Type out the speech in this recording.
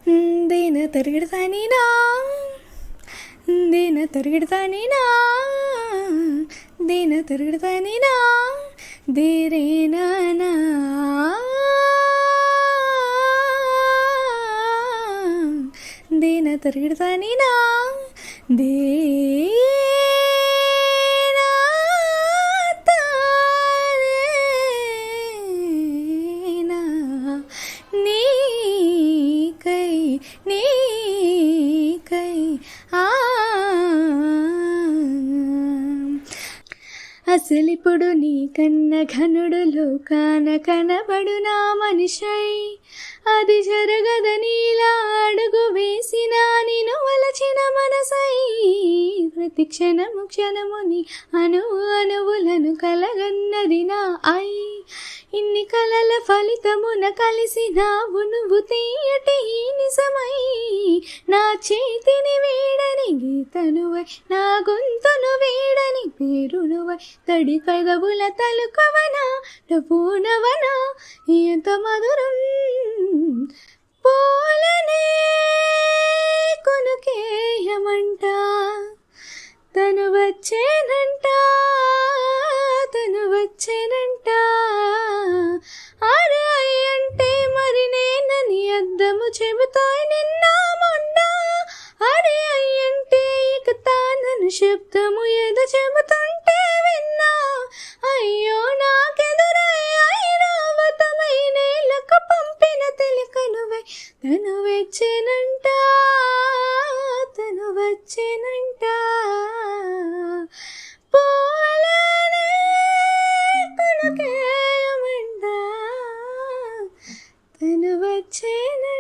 దేన తరిగిడతానినా దేన తరిగిడతానినా దేన తరిగిడతానినా దేరేనా దేన తరిగిడతానినా they అసలిప్పుడు నీ కన్న ఘనుడు లోకాన కనబడు నా మనిషై అది జరగదనిలా అడుగు వేసిన నిను వలచిన మనసై ప్రతి క్షణము క్షణముని అణువులను కలగన్నది నా ఐ ఇన్ని కలల ఫలితమున కలిసినావు నువ్వు తీయటి నిజమై నా చేతిని వీడని గీతనువై నా గొంతును వీడని పేరునువై తడి కగవుల తలుకవనా నవనా ఎంత మధురం పోలనే కొనుకేయమంట తను వచ్చేనంట అరే అంటే మరి నేనని అద్దము చెబుతాయి నిన్న మొన్న అరే అంటే ఇక తానను శబ్దము ఏదో చెబుతుంటే విన్నా అయ్యో నాకెదురై ఐరావతమై నేలకు పంపిన తెలికనువై తను వచ్చేనంట పోలనే కొనుకేయమంట తను వచ్చేనంట.